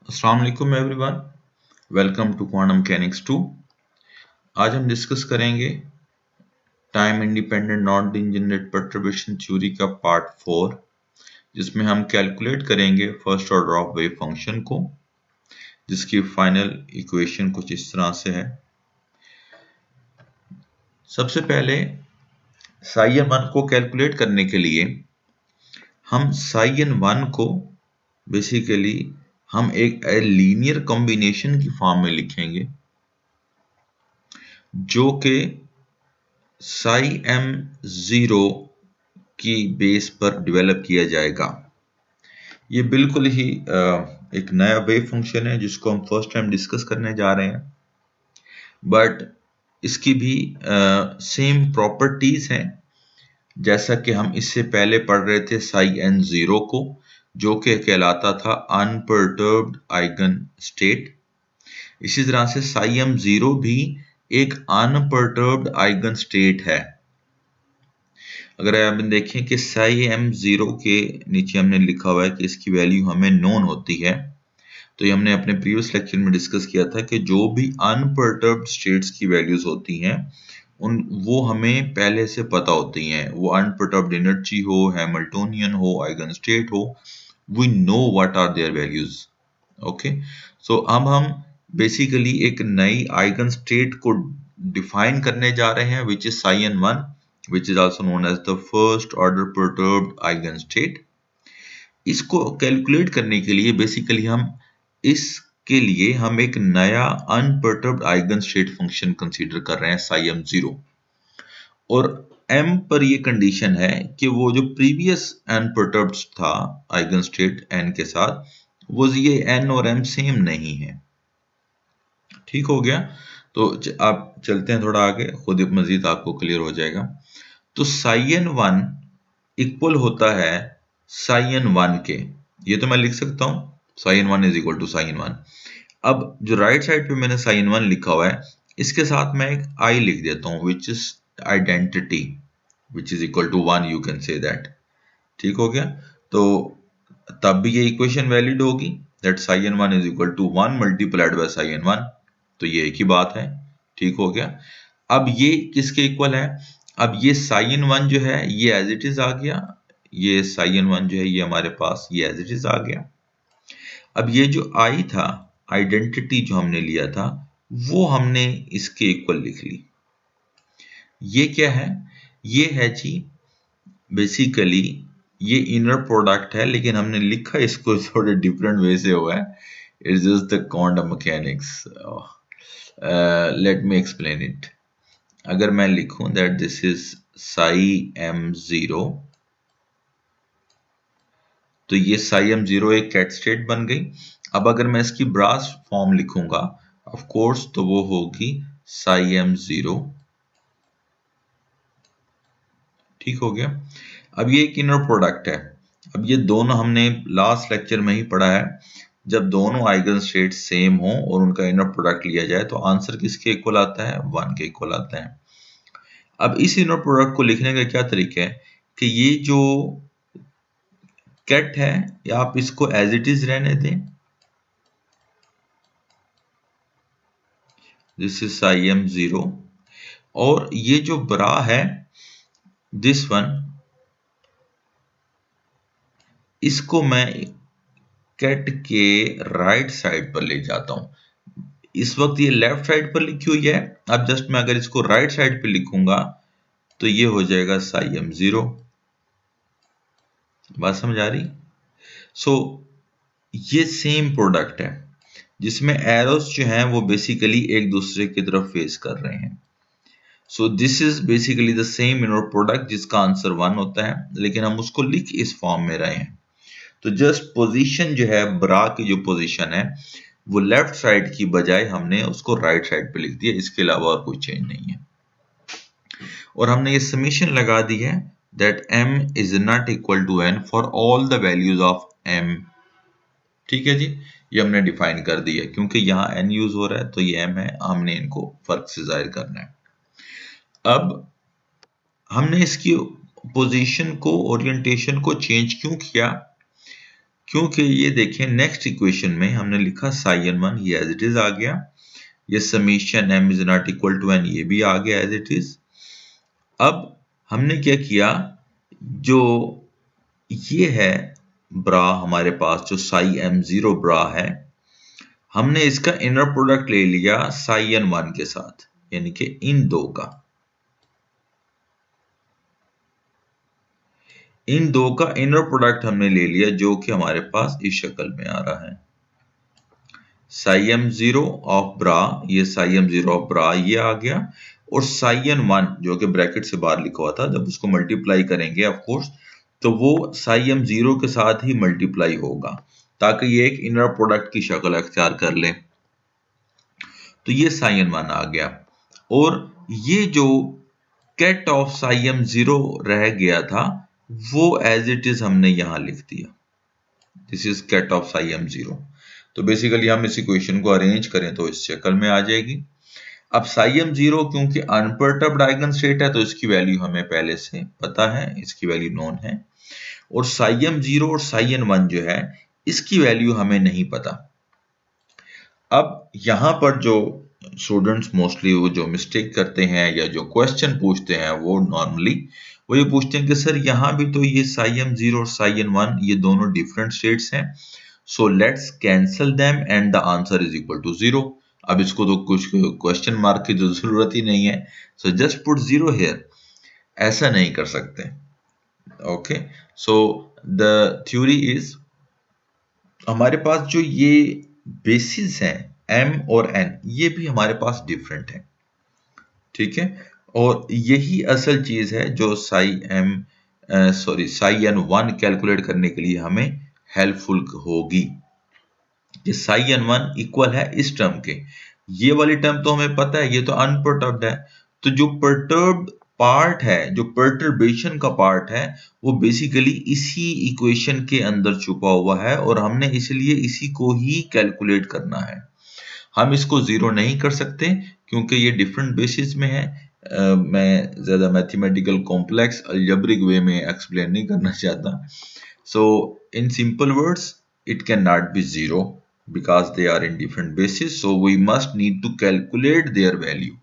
अस्सलाम वालेकुम everyone, welcome to quantum mechanics 2। आज हम डिस्कस करेंगे time independent non degenerate perturbation theory का पार्ट 4, जिसमें हम कैलकुलेट करेंगे first order of wave function को, जिसकी फाइनल इक्वेशन कुछ इस तरह से है। सबसे पहले साइन 1 को कैलकुलेट करने के लिए हम साइन 1 को बेसिकली हम एक लीनियर कॉम्बिनेशन की फॉर्म में लिखेंगे, जो कि साई एम जीरो की बेस पर डेवलप किया जाएगा। ये बिल्कुल ही एक नया वेव फंक्शन है जिसको हम फर्स्ट टाइम डिस्कस करने जा रहे हैं, बट इसकी भी सेम प्रॉपर्टीज हैं जैसा कि हम इससे पहले पढ़ रहे थे साई एन जीरो को, जो कि कहलाता था अनपर्टर्ब्ड आइगन स्टेट। इसी तरह से साई एम जीरो भी एक अनपर्टर्ब्ड आइगन स्टेट है। अगर आप देखें कि साई एम जीरो के नीचे हमने लिखा हुआ है कि इसकी वैल्यू हमें नोन होती है, तो ये हमने अपने प्रीवियस लेक्चर में डिस्कस किया था कि जो भी अनपर्टर्ब्ड स्टेट्स की वैल्यूज होती हैं वो हमें पहले से पता होती हैं। वो अनपर्टर्ब्ड एनर्जी हो, हैमिल्टोनियन हो, आइगन स्टेट हो, we know what are their values. Okay, so अब हम बेसिकली एक नई आइगन स्टेट को डिफाइन करने जा रहे हैं, which is psi n 1, which is also known as the first order perturbed eigenstate। इसको कैलकुलेट करने के लिए बेसिकली इसके लिए हम एक नया unperturbed eigen state function consider कर रहे हैं साई एम जीरो, और m पर ये कंडीशन है कि वो जो प्रीवियस अनपर्टर्ब्ड था आइगन स्टेट n के साथ, वो ये n और m सेम नहीं है। ठीक हो गया, तो आप चलते हैं थोड़ा आगे, खुद मजीद आपको क्लियर हो जाएगा। तो साइन 1 इक्वल होता है साइन 1 के, ये तो मैं लिख सकता हूं, sine 1 is equal to sine 1। अब जो राइट साइड पे मैंने साइन 1 लिखा हुआ है, इसके साथ मैं एक आई लिख देता हूं, which is identity, which is equal to 1, you can say that. ठीक हो गया, तो तब भी ये इक्वेशन वैलिड होगी, that sine 1 is equal to 1 multiplied by sine 1, तो ये एक ही बात है। ठीक हो गया, अब ये किसके इक्वल है? अब ये साइन 1 जो है ये एज इट इज आ गया, ये साइन 1 जो है ये हमारे पास ये एज इट इज आ गया। अब ये जो आई था, आइडेंटिटी जो हमने लिया था, वो हमने इसके इक्वल लिख ली। ये क्या है? ये है जी बेसिकली ये इनर प्रोडक्ट है, लेकिन हमने लिखा इसको थोड़े डिफरेंट वे से हुआ है। It's just the quantum mechanics. Let me explain it. अगर मैं लिखूं that this is psi m zero, तो ये साई एम जीरो एक कैट स्टेट बन गई। अब अगर मैं इसकी ब्रास फॉर्म लिखूंगा ऑफ कोर्स, तो वो होगी साई एम जीरो। ठीक हो गया, अब ये एक इनर प्रोडक्ट है। अब ये दोनों हमने लास्ट लेक्चर में ही पढ़ा है, जब दोनों आइगन स्टेट सेम हो और उनका इनर प्रोडक्ट लिया जाए तो आंसर किसके इक्वल आता है? 1 के इक्वल आता है। अब इस इनर प्रोडक्ट को लिखने का क्या तरीका है कि ये जो कैट है, या आप इसको एज इट इज रहने दें, this is psi m zero, और ये जो ब्रा है दिस वन, इसको मैं कैट के राइट साइड पर ले जाता हूं। इस वक्त ये लेफ्ट साइड पर लिखी हुई है, अब जस्ट मैं अगर इसको राइट साइड पे लिखूंगा तो ये हो जाएगा साई एम जीरो। बात समझ आ रही? सो ये सेम प्रोडक्ट है जिसमें एरोस जो हैं वो बेसिकली एक दूसरे की तरफ फेस कर रहे हैं। So this is basically the same inner product जिसका आंसर 1 होता है, लेकिन हम उसको लिख इस फॉर्म में रहे हैं। तो जस्ट पोजीशन जो है, ब्रा की जो पोजीशन है वो लेफ्ट साइड की बजाय हमने उसको राइट साइड पे लिख दिया, इसके अलावा और कोई चेंज नहीं है। और हमने ये समीशन लगा दी है that m is not equal to n for all the values of m। ठीक है जी, ये हमने डिफाइन कर दिया, क्योंकि यहाँ n यूज हो रहा है तो ये m है, हमने इनको फर्क से जाहिर करना है। अब हमने इसकी पोजीशन को, ओरिएंटेशन को चेंज क्यों किया? क्योंकि ये देखें नेक्स्ट इक्वेशन में हमने लिखा साइन 1 ये एज इट इज आ गया, ये summation m is not equal to n ये भी आ गया एज इट इज। अब हमने क्या किया, जो ये है ब्रा हमारे पास जो साई m0 ब्रा है, हमने इसका इनर प्रोडक्ट ले लिया साई n1 के साथ, यानी कि इन दो का, इन दो का इनर प्रोडक्ट हमने ले लिया जो कि हमारे पास इस शक्ल में आ रहा है। साई m0 ऑफ ब्रा, ये साई m0 ऑफ ब्रा ये आ गया, और साई n1 जो कि ब्रैकेट से बाहर लिखा हुआ था, जब उसको मल्टीप्लाई करेंगे ऑफ कोर्स तो वो साई m0 के साथ ही मल्टीप्लाई होगा ताकि ये एक इनर प्रोडक्ट की शक्ल अख्तियार कर ले। तो ये साई n1 आ गया, और ये जो कैट ऑफ साई m0 रह गया था वो एज इट इज हमने यहां लिख दिया, this is ket of psi m0। तो बेसिकली हम इस इक्वेशन को अरेंज करें तो इस शक्ल में आ जाएगी। अब साई m0 क्योंकि अनपर्टर्ब्ड आइगन स्टेट है तो इसकी वैल्यू हमें पहले से पता है, इसकी वैल्यू नोन है, और साई m0 और साई n1 जो है इसकी वैल्यू हमें नहीं पता। अब यहां पर जो स्टूडेंट्स मोस्टली वो जो मिस्टेक करते हैं या जो क्वेश्चन पूछते हैं वो नॉर्मली वो ये पूछते हैं कि सर यहाँ भी तो ये साई m0 और साई n1 ये दोनों डिफरेंट स्टेट्स हैं, so let's cancel them and the answer is equal to 0। अब इसको तो कुछ क्वेश्चन मार्क की तो जरूरत ही नहीं है, सो जस्ट पुट 0 हियर। ऐसा नहीं कर सकते। Okay, so the theory is हमारे पास जो ये बेसिस हैं m और n ये भी हमारे पास डिफरेंट है, ठीक है, और यही असल चीज है जो साई n1 कैलकुलेट करने के लिए हमें हेल्पफुल होगी। कि साई n1 इक्वल है इस टर्म के, ये वाली टर्म तो हमें पता है ये तो अनपर्टर्ब्ड है, तो जो परटर्ब्ड पार्ट है, जो परटर्बेशन का पार्ट है वो बेसिकली इसी इक्वेशन के अंदर छुपा हुआ है और हमने इसलिए इसी को ही कैलकुलेट करना है। हम इसको जीरो नहीं कर सकते क्योंकि ये डिफरेंट बेसिस में है। मैं ज्यादा मैथमेटिकल कॉम्प्लेक्स अलजेब्रिक वे में एक्सप्लेन नहीं करना चाहता। So in simple words it cannot be zero because they are in different bases, so we must need to calculate their value।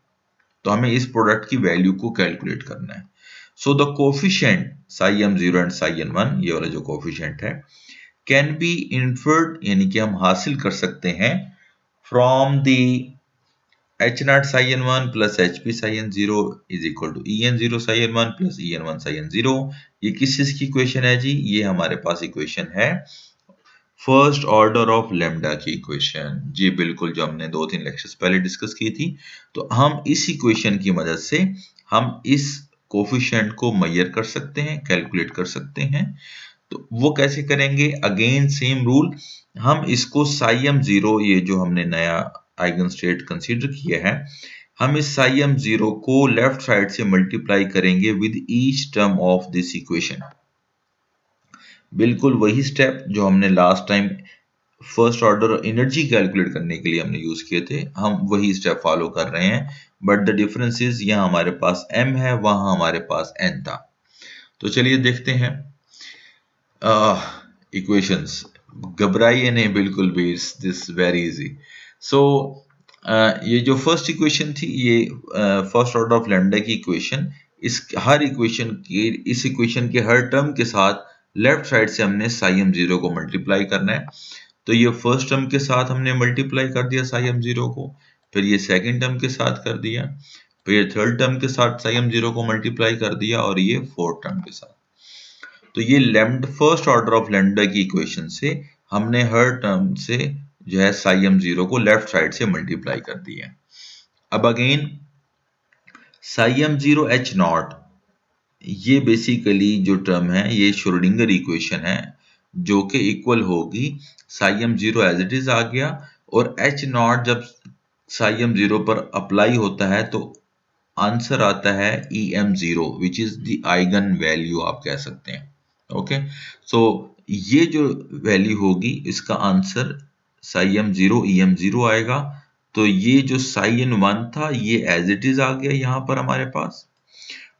तो हमें इस प्रोडक्ट की वैल्यू को कैलकुलेट करना है। So the coefficient Sai m0 and Sai n1 ये वाला जो कोफिशिएंट है कैन बी इन्फर्ड, यानी कि हम हासिल कर सकते हैं from the h0 psi n1 plus hp psi n0 is equal to en0 psi n1 plus en1 psi n0। ये किस चीज की इक्वेशन है जी? ये हमारे पास इक्वेशन है फर्स्ट ऑर्डर ऑफ लैम्डा की इक्वेशन। जी बिल्कुल, जो हमने 2-3 लेक्चर्स पहले डिस्कस की थी। तो हम इस इक्वेशन की मदद से हम इस कोफिशिएंट को मेजर कर सकते हैं, कैलकुलेट कर सकते हैं। तो वो कैसे करेंगे? अगेन सेम रूल, हम इसको साई m0 ये जो हमने नया आइगन स्टेट कंसीडर किया है, हम इस साई m0 को लेफ्ट साइड से मल्टीप्लाई करेंगे with each term of this equation. बिल्कुल वही स्टेप जो हमने last time first order energy calculate करने के लिए हमने यूज किए थे, हम वही स्टेप फॉलो कर रहे हैं, बट द डिफरेंस इज यहाँ हमारे पास m है, वहां हमारे पास n था। तो चलिए देखते हैं इक्वेशंस। घबराइए नहीं बिल्कुल भी, दिस वेरी इजी। सो ये जो फर्स्ट इक्वेशन थी ये फर्स्ट ऑर्डर ऑफ लैम्डा की इक्वेशन, इस हर इक्वेशन की इस इक्वेशन के हर टर्म के साथ लेफ्ट साइड से हमने साई m0 को मल्टीप्लाई करना है। तो ये फर्स्ट टर्म के साथ हमने मल्टीप्लाई कर दिया साई m0 को, फिर ये सेकंड टर्म के साथ कर दिया, फिर ये थर्ड टर्म के साथ साई m0 को मल्टीप्लाई कर दिया, और ये फोर्थ टर्म के साथ। तो ये lambda first order of lambda की इक्वेशन से हमने हर टर्म से जो है साई m0 को लेफ्ट साइड से मल्टीप्लाई कर दिया। अब अगेन साई m0 h0 ये बेसिकली जो टर्म है ये श्रोडिंगर इक्वेशन है जो कि इक्वल होगी psi m0 as it is आ गया, और h0 जब साई m0 पर अप्लाई होता है तो आंसर आता है em0 which is the eigen value आप कह सकते हैं। ओके, सो ये जो वैल्यू होगी इसका आंसर साई m0 em0 आएगा। तो ये जो साई n1 था ये एज इट इज आ गया यहां पर हमारे पास,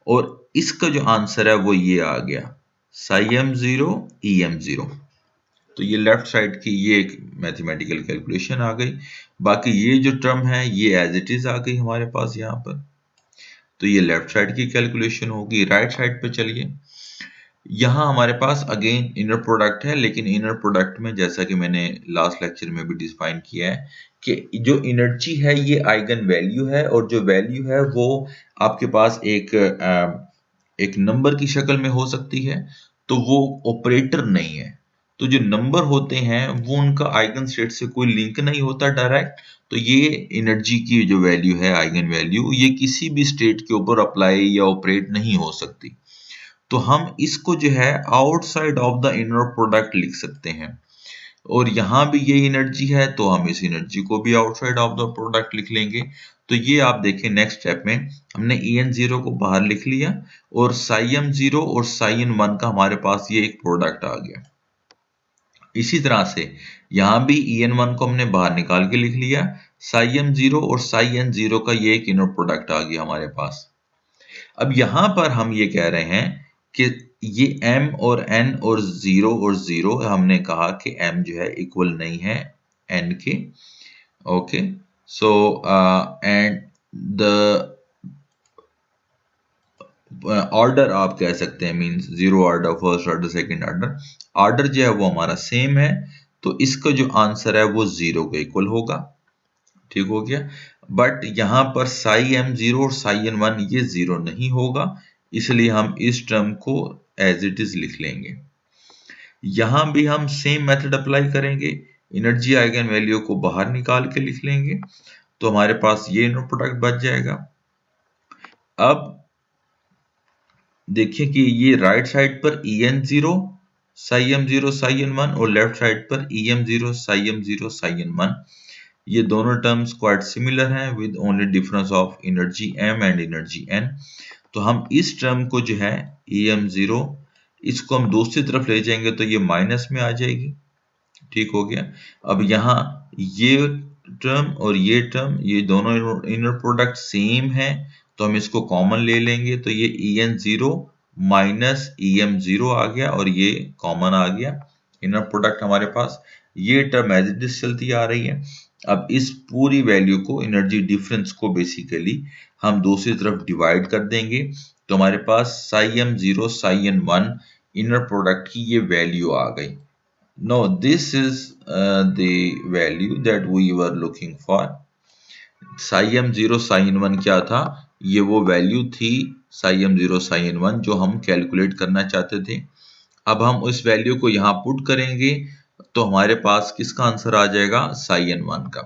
और इसका जो आंसर है वो ये आ गया साई m0 em0। तो ये लेफ्ट साइड की ये एक मैथमेटिकल कैलकुलेशन आ गई। बाकी ये जो टर्म है ये एज इट इज आ गई हमारे पास यहाँ पर। तो ये लेफ्ट साइड की कैलकुलेशन होगी। राइट साइड पे चलिए, यहाँ हमारे पास अगेन इनर प्रोडक्ट है, लेकिन इनर प्रोडक्ट में जैसा कि मैंने लास्ट लेक्चर में भी डिफाइन किया है कि जो एनर्जी है ये आइगन वैल्यू है, और जो वैल्यू है वो आपके पास एक नंबर की शक्ल में हो सकती है, तो वो ऑपरेटर नहीं है। तो जो नंबर होते हैं वो उनका आइगन स्टेट से कोई लिंक नहीं होता डायरेक्ट। तो ये एनर्जी की जो वैल्यू है आइगन वैल्यू, ये किसी भी स्टेट के ऊपर अप्लाई या ऑपरेट नहीं हो सकती। तो हम इसको जो है outside of the inner product लिख सकते हैं, और यहाँ भी ये एनर्जी है तो हम इस एनर्जी को भी आउटसाइड ऑफ द प्रोडक्ट लिख लेंगे। तो ये आप देखें नेक्स्ट स्टेप में हमने En0 को बाहर लिख लिया, और ψm0 और ψn1 का हमारे पास ये एक प्रोडक्ट आ गया। इसी तरह से यहाँ भी En1 को हमने बाहर निकाल के लिख लिया, ψm0 और ψn0 का ये एक इनर प्रोडक्ट आ गया हमारे पास। अब यहां पर हम ये कह रहे हैं कि ये m और n और 0 हमने कहा कि m जो है इक्वल नहीं है n के। Okay, so and the order आप कह सकते हैं means 0 order, first order, second order जो है वो हमारा सेम है। तो इसका जो आंसर है वो 0 के इक्वल होगा। ठीक हो गया। बट यहां पर ψm0 और ψn1 ये 0 नहीं होगा, इसलिए हम इस टर्म को एज इट इज लिख लेंगे। यहां भी हम सेम मेथड अप्लाई करेंगे, एनर्जी आइगन वैल्यू को बाहर निकाल के लिख लेंगे, तो हमारे पास ये इनर प्रोडक्ट बच जाएगा। अब देखिए कि ये राइट साइड पर En0 ψm0 ψn1 और लेफ्ट साइड पर Em0 ψm0 ψn1, ये दोनों टर्म्स क्वाइट सिमिलर हैं with only difference of energy m and energy n। तो हम इस टर्म को जो है Em0, इसको हम दूसरी तरफ ले जाएंगे तो ये माइनस में आ जाएगी। ठीक हो गया। अब यहाँ ये टर्म और ये टर्म, ये दोनों इनर प्रोडक्ट सेम है, तो हम इसको कॉमन ले लेंगे, तो ये En0 माइनस Em0 आ गया और ये कॉमन आ गया इनर प्रोडक्ट हमारे पास। ये टर्म एज इट इज चलती आ रही है। अब इस पूरी वैल्यू को, एनर्जी डिफरेंस को बेसिकली हम दूसरी तरफ डिवाइड कर देंगे, तो हमारे पास ψm0 ψn1 इनर प्रोडक्ट की ये वैल्यू आ गई। No, this is the value that we were looking for. ψm0 ψn1 क्या था? ये वो वैल्यू थी ψm0 ψn1 जो हम कैलकुलेट करना चाहते थे। अब हम इस वैल्यू को यहाँ पुट करेंगे तो हमारे पास किसका आंसर आ जाएगा? ψn1 का।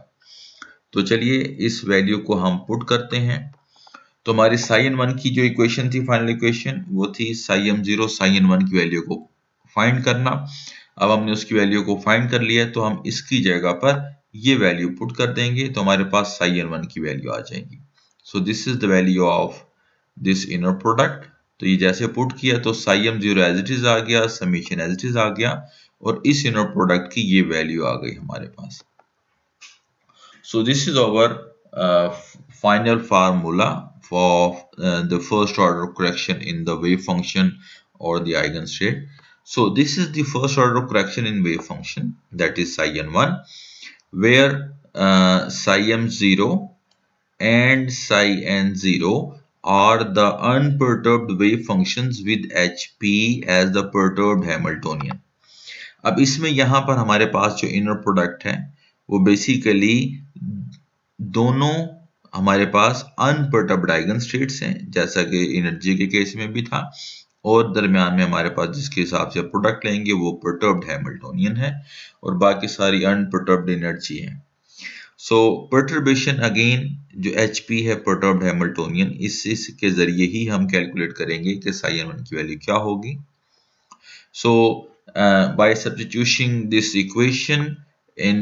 तो चलिए इस वैल्यू को हम पुट करते हैं। तो हमारी ψn1 की जो इक्वेशन थी, फाइनल इक्वेशन, वो थी ψm0 ψn1 की वैल्यू को फाइंड करना। अब हमने उसकी वैल्यू को फाइंड कर लिया, तो हम इसकी जगह पर ये वैल्यू पुट कर देंगे, तो हमारे पास ψn1 की वैल्यू आ जाएगी। So this is the value of this inner product. तो ये जैसे पुट किया तो ψm0 एज इट इज आ गया, समीशन एज इट इज आ गया, और इस इनर प्रोडक्ट की ये वैल्यू आ गई हमारे पास। So this is our final formula for the first order correction in the wave function or the eigenstate. So this is the first order correction in wave function, that is ψn1, where ψm0 and ψn0 are the unperturbed wave functions with Hp as the perturbed Hamiltonian. अब इसमें यहाँ पर हमारे पास जो inner product है वो basically दोनों हमारे पास अनपर्टर्ब्ड आइगन स्टेट्स हैं, जैसा कि एनर्जी के केस में भी था, और दरमियान में हमारे पास जिसके हिसाब से प्रोडक्ट लेंगे वो परटर्ब्ड हैमिल्टोनियन है, और बाकी सारी अनपर्टर्ब्ड एनर्जी है। सो परटर्बेशन अगेन जो Hp है परटर्ब्ड हैमिल्टोनियन, इसके जरिए ही हम कैलकुलेट करेंगे कि ψn1 की वैल्यू क्या होगी। सो by substituting this equation in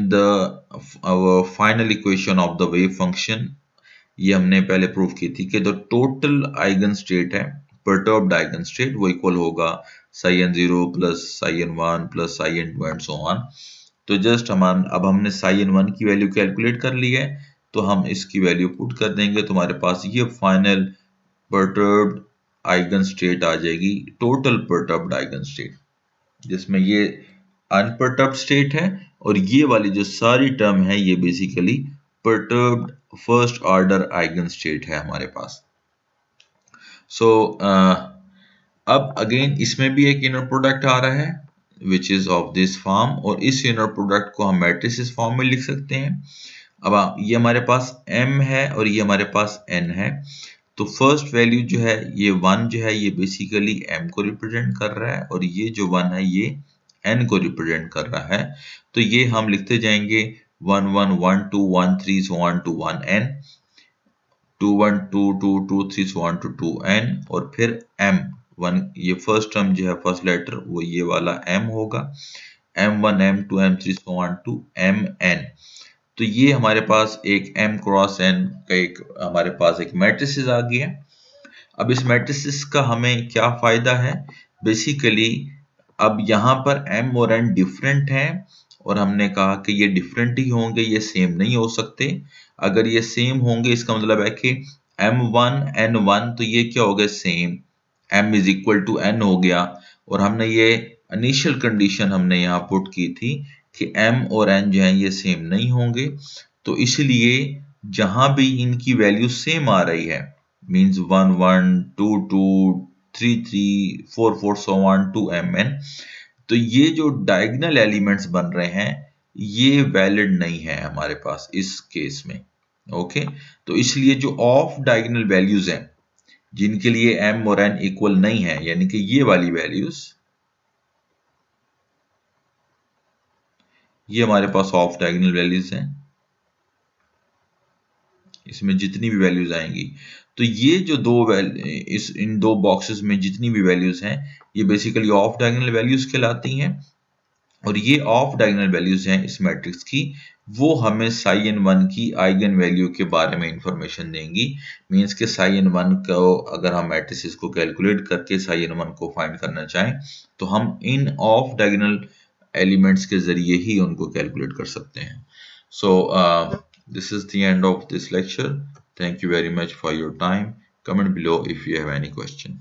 our final equation of the wave function, ये हमने पहले प्रूव की थी कि जो टोटल आइगन स्टेट है, परटर्ब्ड आइगन स्टेट, वो इक्वल होगा ψn0 plus ψn1 plus ψn2 and so on. तो जस्ट अब हमने ψn1 की वैल्यू कैलकुलेट कर ली है, तो हम इसकी वैल्यू पुट कर देंगे, तो हमारे पास ये फाइनल परटर्ब्ड आइगन स्टेट आ जाएगी, टोटल परटर्ब्ड आइगन स्टेट, जिसमें ये अनपर्टर्ब्ड स्टेट है, और ये वाली जो सारी टर्म है ये basically perturbed first order eigen state है हमारे पास। सो अब अगेन इसमें भी एक इनर प्रोडक्ट आ रहा है which is of this form, और इस इनर प्रोडक्ट को हम मैट्रिसेस फॉर्म में लिख सकते हैं। अब ये हमारे पास m है और ये हमारे पास n है, तो फर्स्ट वैल्यू जो है ये 1 जो है ये बेसिकली m को रिप्रेजेंट कर रहा है, और ये जो 1 है ये n को रिप्रेजेंट कर रहा है। तो ये हम लिखते जाएंगे 1 1 1 2 1 3 so on to 1n, 2 1 2 2 2 3 so on to 2n, और फिर m1, ये फर्स्ट टर्म जो है फर्स्ट लेटर वो ये वाला m होगा, m1 m2 m3 so on to mn। तो ये हमारे पास एक m क्रॉस n का एक हमारे पास एक मैट्रिसेस आ गया। अब इस मैट्रिसेस का हमें क्या फायदा है, बेसिकली अब यहाँ पर m और n डिफरेंट हैं, और हमने कहा कि ये डिफरेंट ही होंगे, ये सेम नहीं हो सकते। अगर ये सेम होंगे इसका मतलब है कि m1 n1 तो ये क्या हो गया same, m is equal to n हो गया, और हमने ये इनिशियल कंडीशन हमने यहाँ पुट की थी कि m और n जो है ये सेम नहीं होंगे। तो इसलिए जहां भी इनकी वैल्यू सेम आ रही है, means 1 1 2 2 3 3 4 4 so on to mn, तो ये जो डायगोनल एलिमेंट्स बन रहे हैं ये वैलिड नहीं है हमारे पास इस केस में। ओके, तो इसलिए जो ऑफ डायगोनल वैल्यूज हैं जिनके लिए m और n इक्वल नहीं है, यानी कि ये वाली वैल्यूज, ये हमारे पास ऑफ डायगोनल वैल्यूज हैं, इसमें जितनी भी वैल्यूज आएंगी, तो ये जो इन दो बॉक्सेस में जितनी भी वैल्यूज हैं ये बेसिकली ऑफ डायगोनल वैल्यूज कहलाती हैं, और ये ऑफ डायगोनल वैल्यूज हैं इस मैट्रिक्स की, वो हमें साई n1 की आइगन वैल्यू के बारे में इंफॉर्मेशन देंगी। मींस के साई n1 को अगर हम मैट्रिसेस को कैलकुलेट करके साई n1 को फाइंड करना चाहें तो हम इन ऑफ डायगोनल एलिमेंट्स के जरिए ही उनको कैलकुलेट कर सकते हैं। सो this is the end of this lecture. Thank you very much for your time. Comment below if you have any question.